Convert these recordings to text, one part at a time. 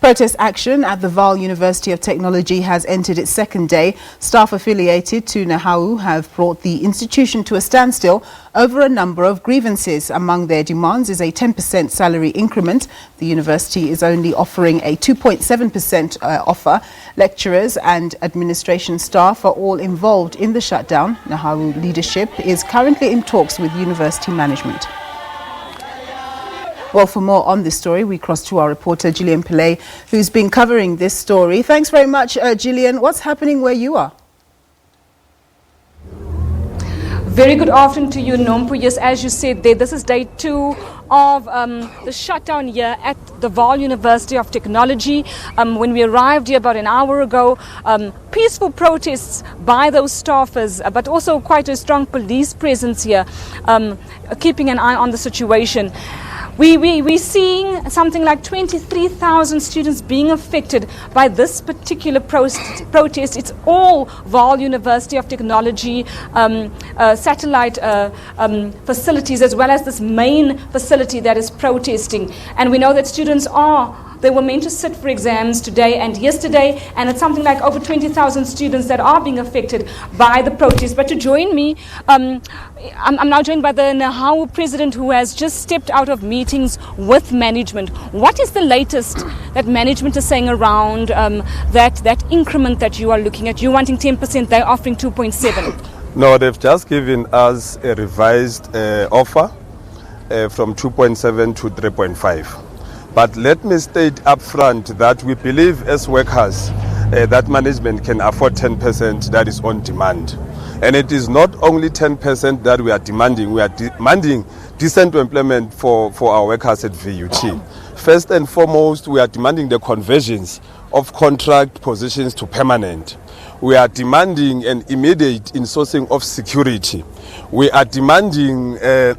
Protest action at the Vaal University of Technology has entered its second day. Staff affiliated to NAHAU have brought the institution to a standstill over a number of grievances. Among their demands is a 10% salary increment. The university is only offering a 2.7% offer. Lecturers and administration staff are all involved in the shutdown. NAHAU leadership is currently in talks with university management. Well, for more on this story, we cross to our reporter, Gillian Pillay, who's been covering this story. Thanks very much, Gillian. What's happening where you are? Very good afternoon to you, Nompu. Yes, as you said there, this is day 2 of the shutdown here at the Vaal University of Technology. When we arrived here about an hour ago, peaceful protests by those staffers, but also quite a strong police presence here, keeping an eye on the situation. We're seeing something like 23,000 students being affected by this particular protest. It's all Vaal University of Technology satellite facilities, as well as this main facility that is protesting. And we know that students they were meant to sit for exams today and yesterday, and it's something like over 20,000 students that are being affected by the protest. But to join me, I'm now joined by the NAHAU president, who has just stepped out of meetings with management. What is the latest that management is saying around that increment that you are looking at? You're wanting 10%, they're offering 2.7%. No, they've just given us a revised offer from 2.7 to 3.5. But let me state up front that we believe as workers that management can afford 10% that is on demand. And it is not only 10% that we are demanding decent employment for our workers at VUT. First and foremost, we are demanding the conversions of contract positions to permanent. We are demanding an immediate insourcing of security. We are demanding the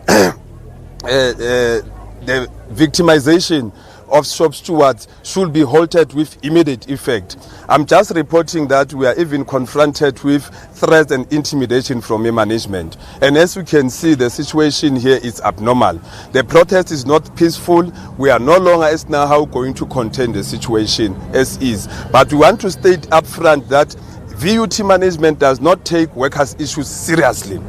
victimization of shop stewards should be halted with immediate effect. I'm just reporting that we are even confronted with threats and intimidation from management. And as you can see, the situation here is abnormal. The protest is not peaceful. We are no longer as NAHAU going to contain the situation as is. But we want to state upfront that VUT management does not take workers' issues seriously.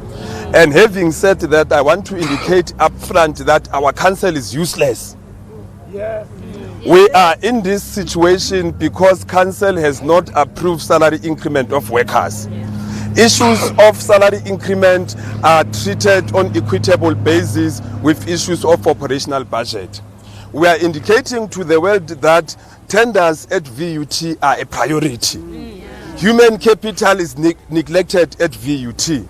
And having said that, I want to indicate upfront that our council is useless. Yes. We are in this situation because council has not approved salary increment of workers. Issues of salary increment are treated on equitable basis with issues of operational budget. We are indicating to the world that tenders at VUT are a priority. Human capital is neglected at VUT.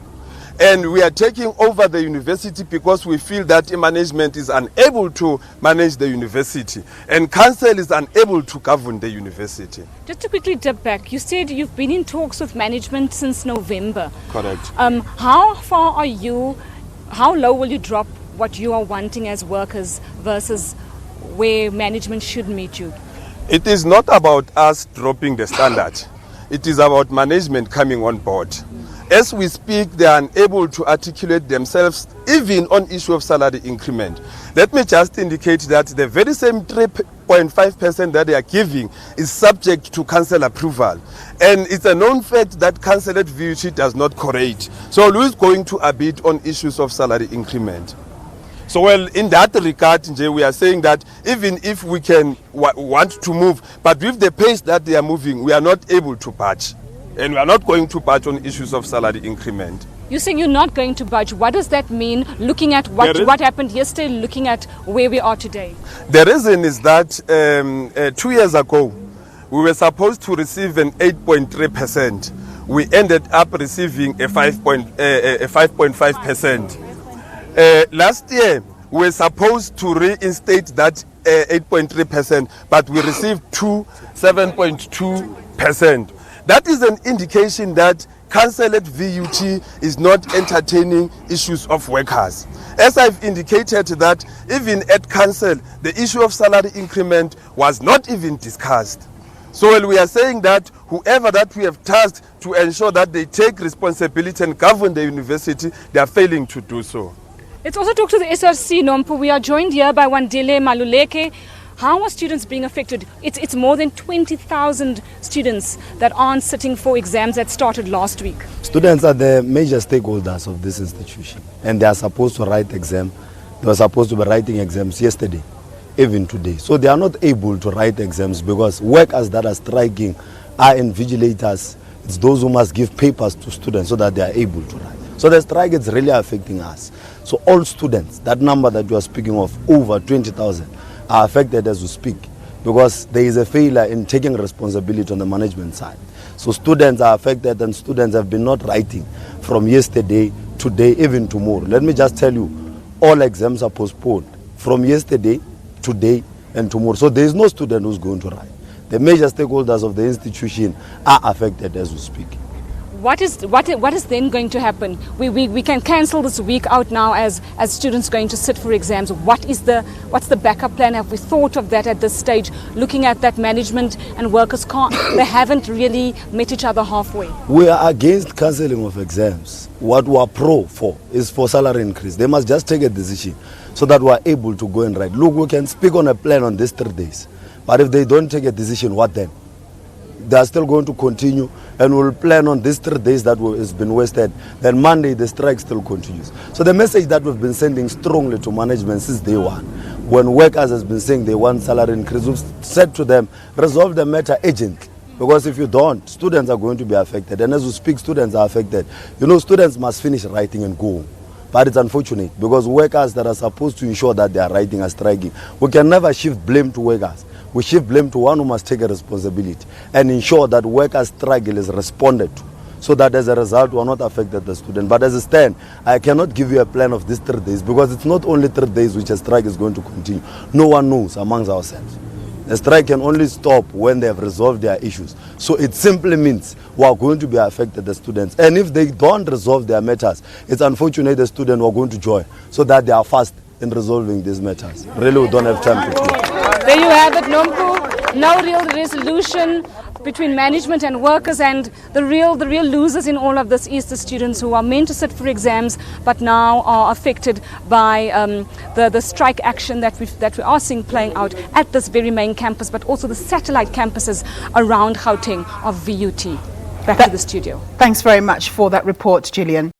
And we are taking over the university because we feel that management is unable to manage the university and council is unable to govern the university. Just to quickly dip back, you said you've been in talks with management since November. Correct. How far are you, how low will you drop what you are wanting as workers versus where management should meet you? It is not about us dropping the standard. It is about management coming on board. As we speak, they are unable to articulate themselves even on issue of salary increment. Let me just indicate that the very same 3.5% that they are giving is subject to council approval. And it's a known fact that council at VUT does not correlate. So who is going to abate on issues of salary increment? So well, in that regard, we are saying that even if we can want to move, but with the pace that they are moving, we are not able to budge. And we are not going to budge on issues of salary increment. You're saying you're not going to budge. What does that mean, looking at what happened yesterday, looking at where we are today? The reason is that 2 years ago, we were supposed to receive an 8.3%. We ended up receiving a 5.5%. Last year, we were supposed to reinstate that 8.3%, but we received 7.2%. That is an indication that council at VUT is not entertaining issues of workers. As I've indicated that even at council, the issue of salary increment was not even discussed. So we are saying that whoever that we have tasked to ensure that they take responsibility and govern the university, they are failing to do so. Let's also talk to the SRC, Nompu. We are joined here by Wandile Maluleke. How are students being affected? It's more than 20,000 students that aren't sitting for exams that started last week. Students are the major stakeholders of this institution, and they are supposed to write exam. They were supposed to be writing exams yesterday, even today. So they are not able to write exams because workers that are striking are invigilators. It's those who must give papers to students so that they are able to write. So the strike is really affecting us. So all students, that number that you are speaking of, over 20,000, are affected as we speak because there is a failure in taking responsibility on the management side. So students are affected, and students have been not writing from yesterday, today, even tomorrow. Let me just tell you, all exams are postponed from yesterday, today, and tomorrow. So there is no student who's going to write. The major stakeholders of the institution are affected as we speak. What is then going to happen? We can cancel this week out now as students going to sit for exams. What's the backup plan? Have we thought of that at this stage? Looking at that, management and workers they haven't really met each other halfway. We are against cancelling of exams. What we are pro for is for salary increase. They must just take a decision so that we are able to go and write. Look, we can speak on a plan on these 3 days, but if they don't take a decision, what then? They are still going to continue, and we'll plan on these 3 days that has been wasted. Then Monday, the strike still continues. So the message that we've been sending strongly to management since day one, when workers has been saying they want salary increase, we've said to them, resolve the matter urgently. Because if you don't, students are going to be affected. And as we speak, students are affected. You know, students must finish writing and go home. But it's unfortunate because workers that are supposed to ensure that they are writing are striking. We can never shift blame to workers. We shift blame to one who must take a responsibility and ensure that workers' struggle is responded to, so that as a result we are not affected the student. But as a stand, I cannot give you a plan of these 3 days because it's not only 3 days which a strike is going to continue. No one knows amongst ourselves. The strike can only stop when they have resolved their issues. So it simply means we are going to be affected, the students. And if they don't resolve their matters, it's unfortunate the students who are going to join so that they are fast in resolving these matters. Really, we don't have time to do. There you have it, Nompu. No real resolution between management and workers, and the real losers in all of this is the students who are meant to sit for exams but now are affected by the strike action that we are seeing playing out at this very main campus, but also the satellite campuses around Gauteng of VUT. Back to the studio. Thanks very much for that report, Gillian.